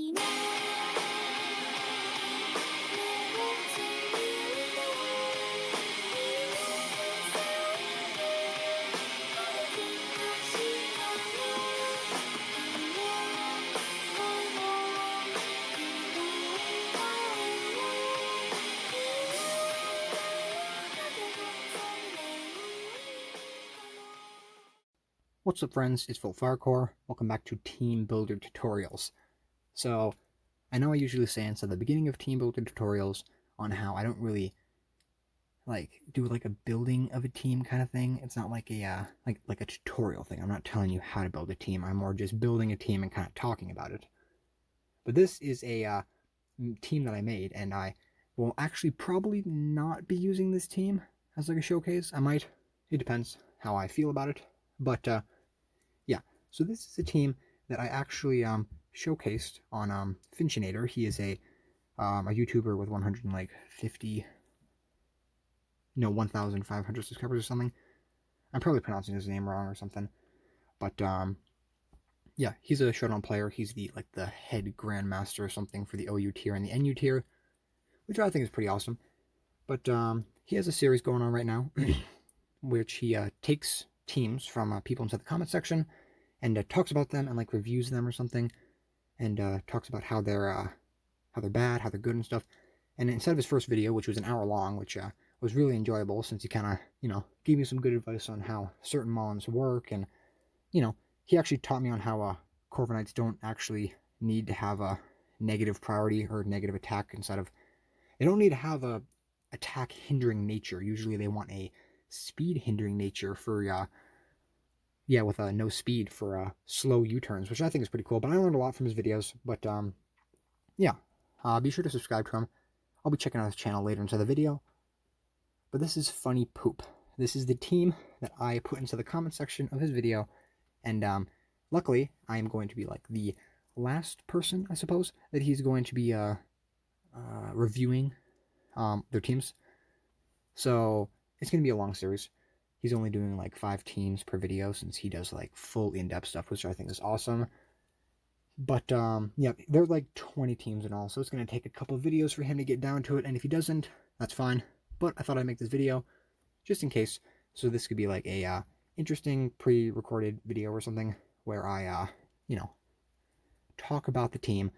What's up, friends? It's Full Firecore. Welcome back to Teambuilder tutorials. So, I know I usually say instead the beginning of Teambuilder tutorials on how I don't really do like a building of a team kind of thing. It's not like a like a tutorial thing. I'm not telling you how to build a team. I'm more just building a team and kind of talking about it. But this is a team that I made, and I will actually probably not be using this team as like a showcase. I might. It depends how I feel about it. But yeah, so this is a team that I actually showcased on Finchinator. He is a YouTuber with 1,500 subscribers or something. I'm probably pronouncing his name wrong or something, but yeah, he's a Showdown player. He's the head grandmaster or something for the OU tier and the NU tier, which I think is pretty awesome. But he has a series going on right now, which he takes teams from people inside the comment section and talks about them and like reviews them or something, and talks about how they're bad, how they're good and stuff. And instead of his first video, which was an hour long, which was really enjoyable since he kind of gave me some good advice on how certain Mullins work, and he actually taught me on how Corviknights don't actually need to have a negative priority or negative attack inside of. They don't need to have a attack hindering nature. Usually they want a speed hindering nature for with no speed for slow U-turns, which I think is pretty cool. But I learned a lot from his videos. But yeah, be sure to subscribe to him. I'll be checking out his channel later into the video. But this is Funny Poop. This is the team that I put into the comment section of his video, and luckily I am going to be like the last person, I suppose, that he's going to be reviewing their teams. So it's going to be a long series. He's only doing like 5 teams per video since he does like full in-depth stuff, which I think is awesome. But yeah, there are like 20 teams in all, so it's going to take a couple of videos for him to get down to it, and if he doesn't, that's fine. But I thought I'd make this video just in case, so this could be like a interesting pre-recorded video or something where I talk about the team,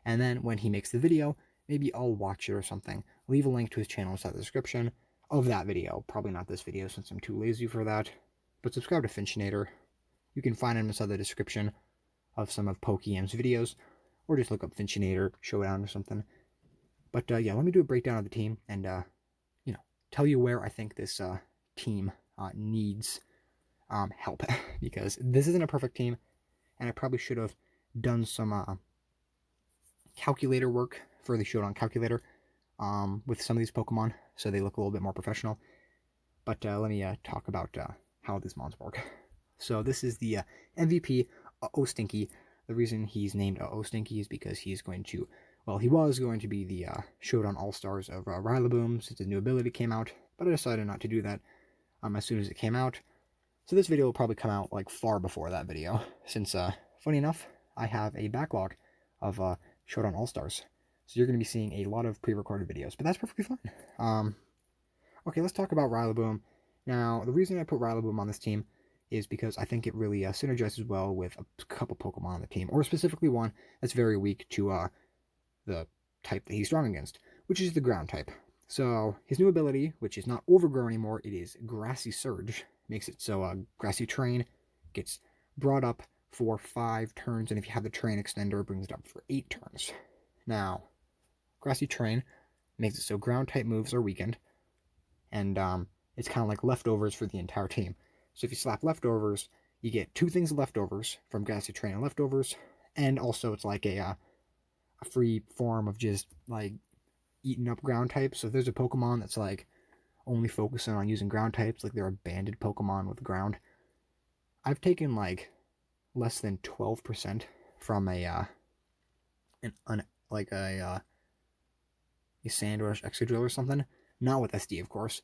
and then when he makes the video, maybe I'll watch it or something. Leave a link to his channel inside the description of that video. Probably not this video since I'm too lazy for that, but subscribe to Finchinator. You can find him inside the description of some of PokeEM's videos, or just look up Finchinator Showdown or something. But yeah, let me do a breakdown of the team and tell you where I think this team needs help, because this isn't a perfect team, and I probably should have done some calculator work for the Showdown calculator with some of these Pokemon, so they look a little bit more professional. But let me talk about how these mons work. So this is the MVP, Stinky. The reason he's named Stinky is because he's going to, well, he was going to be the Showdown All-Stars of Rillaboom since his new ability came out, but I decided not to do that as soon as it came out. So this video will probably come out like far before that video, since funny enough, I have a backlog of Showdown All-Stars. So you're going to be seeing a lot of pre-recorded videos, but that's perfectly fine. Okay, let's talk about Rillaboom. Now, the reason I put Rillaboom on this team is because I think it really synergizes well with a couple Pokemon on the team, or specifically one that's very weak to the type that he's strong against, which is the ground type. So his new ability, which is not Overgrow anymore, it is Grassy Surge, makes it so Grassy Terrain gets brought up for 5 turns, and if you have the Terrain Extender, it brings it up for 8 turns. Now, Grassy Terrain makes it so ground type moves are weakened, and it's kind of like leftovers for the entire team. So if you slap leftovers, you get 2 things leftovers from Grassy Terrain and leftovers, and also it's like a free form of just like eating up ground types. So if there's a Pokemon that's like only focusing on using ground types, like they're a banded Pokemon with ground, I've taken like less than 12% from a Sandrush Excadrill or something. Not with SD, of course.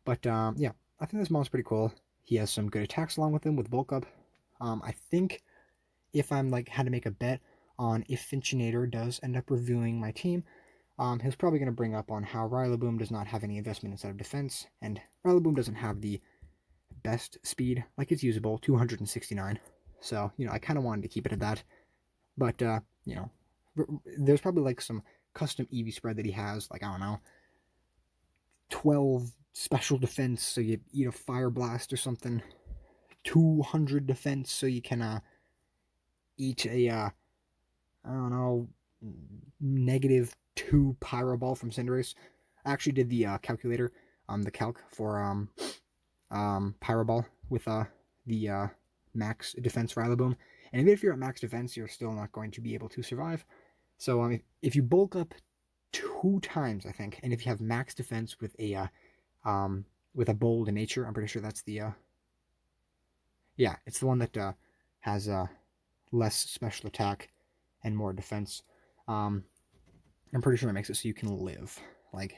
But yeah, I think this mon's pretty cool. He has some good attacks along with him with Bulk Up. I think if I'm like had to make a bet on if Finchinator does end up reviewing my team. He's probably going to bring up on how Rillaboom does not have any investment inside of defense, and Rillaboom doesn't have the best speed. Like, it's usable, 269. So, I kind of wanted to keep it at that. But, there's probably like some custom EV spread that he has, like, I don't know, 12 special defense so you eat a fire blast or something, 200 defense so you can eat a, I don't know, -2 pyro ball from Cinderace. I actually did the calculator, the calc for pyro ball with the max defense Rillaboom. And even if you're at max defense, you're still not going to be able to survive. So if you bulk up 2 times, I think, and if you have max defense with a bold nature, I'm pretty sure that's the yeah, it's the one that has less special attack and more defense. I'm pretty sure it makes it so you can live, like,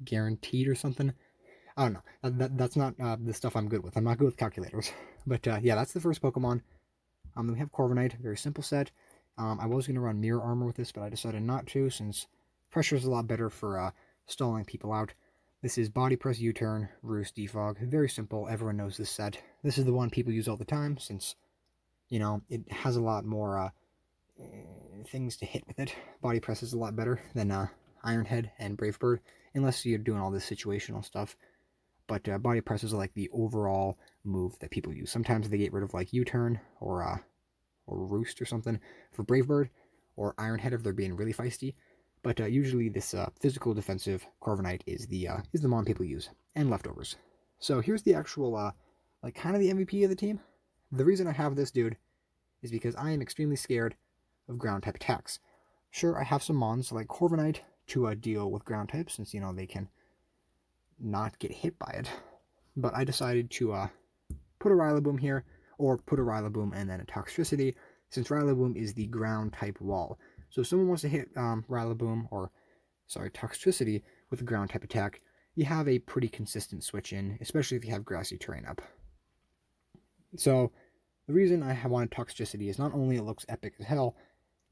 guaranteed or something. I don't know. That's not the stuff I'm good with. I'm not good with calculators. But yeah, that's the first Pokemon. Then we have Corviknight, very simple set. I was going to run Mirror Armor with this, but I decided not to, since pressure is a lot better for stalling people out. This is Body Press, U-Turn, Roost, Defog. Very simple. Everyone knows this set. This is the one people use all the time, since, it has a lot more things to hit with it. Body Press is a lot better than Iron Head and Brave Bird, unless you're doing all this situational stuff. But Body Press is like the overall move that people use. Sometimes they get rid of like U-Turn or Roost or something for Brave Bird, or Iron Head if they're being really feisty. But usually this physical defensive Corviknight is the mon people use, and leftovers. So here's the actual like kind of the MVP of the team. The reason I have this dude is because I am extremely scared of ground type attacks. Sure, I have some mons like Corviknight to deal with ground types, since they can not get hit by it. But I decided to put a Rillaboom here, or put a Rillaboom and then a Toxtricity, since Rillaboom is the ground type wall. So if someone wants to hit Rillaboom, or Toxtricity with a ground type attack, you have a pretty consistent switch in, especially if you have grassy terrain up. So the reason I wanted Toxtricity is not only it looks epic as hell,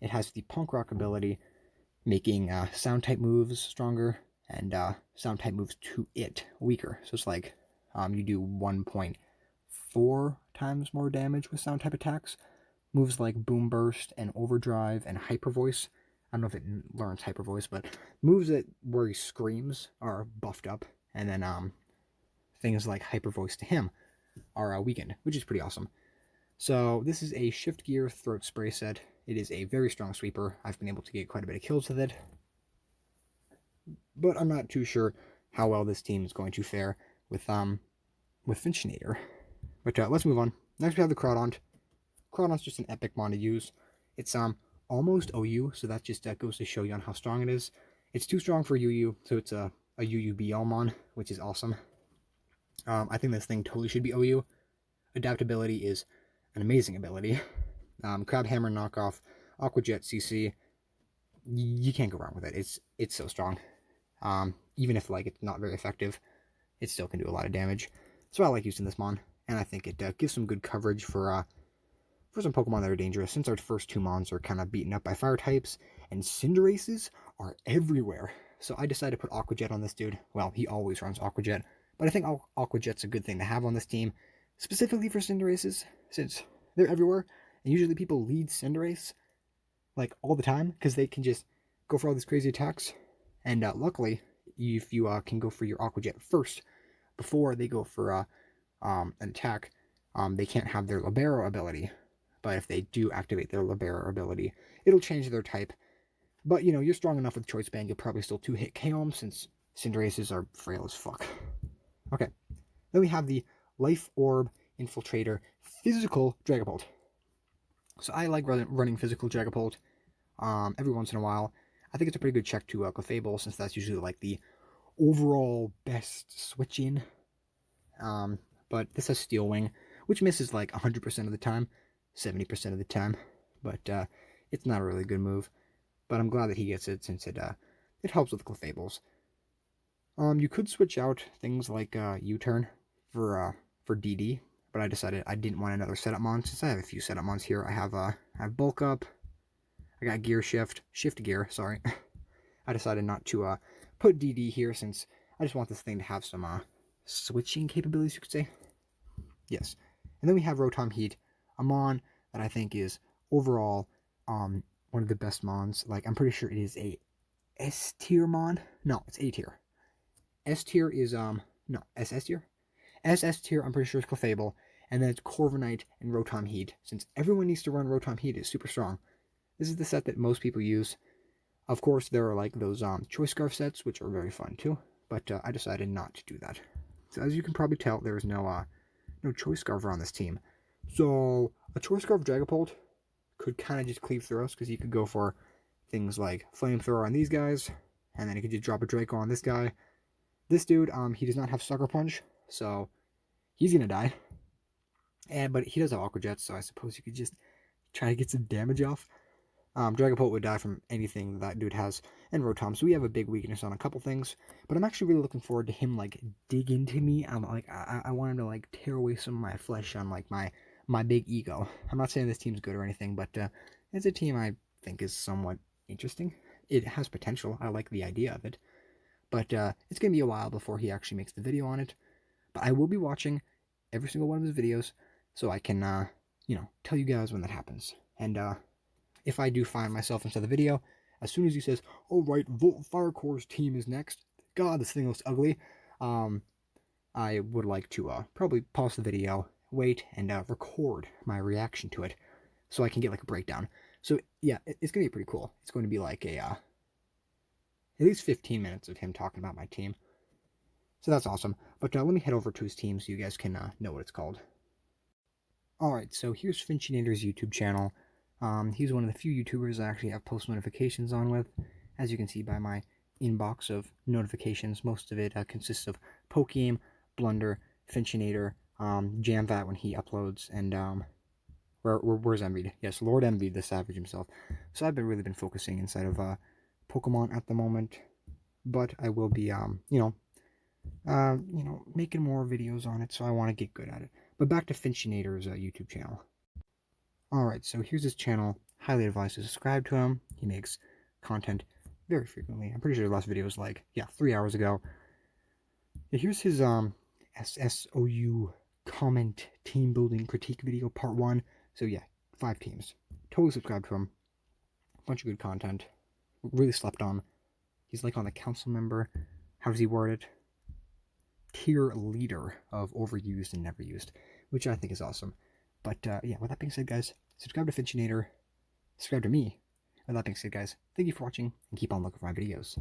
it has the Punk Rock ability, making sound type moves stronger, and sound type moves to it weaker. So it's like you do 1.4 times more damage with sound type attacks. Moves like Boom Burst and Overdrive and Hyper Voice. I don't know if it learns Hyper Voice, but moves that where he screams are buffed up, and then things like Hyper Voice to him are weakened, which is pretty awesome. So this is a Shift Gear Throat Spray set. It is a very strong sweeper. I've been able to get quite a bit of kills with it, but I'm not too sure how well this team is going to fare with Finchinator. But let's move on. Next we have the Crawdaunt. Crawdaunt's just an epic mon to use. It's almost OU, so that just goes to show you on how strong it is. It's too strong for UU, so it's a UUBL mon, which is awesome. I think this thing totally should be OU. Adaptability is an amazing ability. Crab Hammer knockoff, Aqua Jet CC. You can't go wrong with it. It's so strong. Even if it's not very effective, it still can do a lot of damage. So I like using this mon, and I think it gives some good coverage for some Pokemon that are dangerous, since our first 2 mons are kind of beaten up by fire types, and Cinderaces are everywhere. So I decided to put Aqua Jet on this dude. Well, he always runs Aqua Jet, but I think Aqua Jet's a good thing to have on this team, specifically for Cinderaces, since they're everywhere, and usually people lead Cinderace all the time, because they can just go for all these crazy attacks. And luckily, if you can go for your Aqua Jet first, before they go for an attack, they can't have their Libero ability. But if they do activate their Libero ability, it'll change their type. But, you're strong enough with Choice Band, you'll probably still 2-hit KO them, since Cinderaces are frail as fuck. Okay, then we have the Life Orb Infiltrator Physical Dragapult. So I like running Physical Dragapult every once in a while. I think it's a pretty good check to Clefable, since that's usually the overall best switch in. But this has Steel Wing, which misses 100% of the time, 70% of the time. But it's not a really good move. But I'm glad that he gets it, since it helps with Clefables. You could switch out things like U-Turn for DD, but I decided I didn't want another setup mon, since I have a few setup mons here. I have Bulk Up, I got gear shift gear, sorry. I decided not to put DD here since I just want this thing to have some switching capabilities, you could say. Yes. And then we have Rotom Heat, a mon that I think is overall one of the best mons. Like, I'm pretty sure it is a S tier mon. No, it's A tier. S tier is no, SS tier. SS tier, I'm pretty sure is Clefable, and then it's Corviknight and Rotom Heat. Since everyone needs to run Rotom Heat, is super strong. This is the set that most people use. Of course, there are like those Choice Scarf sets, which are very fun too, but I decided not to do that. So as you can probably tell, there is no Choice Scarf on this team. So a Choice Scarf Dragapult could kind of just cleave through us, because you could go for things like Flamethrower on these guys, and then you could just drop a Draco on this guy. This dude, he does not have Sucker Punch, so he's gonna die. But he does have Aqua Jet, so I suppose you could just try to get some damage off. Dragapult would die from anything that dude has, and Rotom, so we have a big weakness on a couple things, but I'm actually really looking forward to him, like, dig into me. I want him to, like, tear away some of my flesh on, like, my big ego. I'm not saying this team's good or anything, but it's a team I think is somewhat interesting. It has potential. I like the idea of it, but it's going to be a while before he actually makes the video on it. But I will be watching every single one of his videos, so I can, tell you guys when that happens. And if I do find myself inside the video, as soon as he says, "Alright, Volt Fire Core's team is next," God, this thing looks ugly, I would like to probably pause the video, wait, and record my reaction to it, so I can get like a breakdown. So yeah, it's going to be pretty cool. It's going to be like a, at least 15 minutes of him talking about my team. So that's awesome. But let me head over to his team so you guys can know what it's called. Alright, so here's Finchinator's YouTube channel. He's one of the few YouTubers I actually have post notifications on with. As you can see by my inbox of notifications, most of it consists of Pokegame, Blunder, Finchinator, Jamvat when he uploads, and where's Envied? Yes, Lord Envied, the Savage himself. So I've really been focusing inside of Pokemon at the moment, but I will be making more videos on it, so I want to get good at it. But back to Finchinator's YouTube channel. Alright, so here's his channel. Highly advised to subscribe to him. He makes content very frequently. I'm pretty sure the last video was 3 hours ago. Yeah, here's his SSOU comment team building critique video part 1. So yeah, 5 teams. Totally subscribe to him. Bunch of good content. Really slept on. He's like on the council member. How does he word it? Tier leader of overused and never used, which I think is awesome. But yeah, with that being said, guys, subscribe to Finchinator, subscribe to me. With that being said, guys, thank you for watching, and keep on looking for my videos.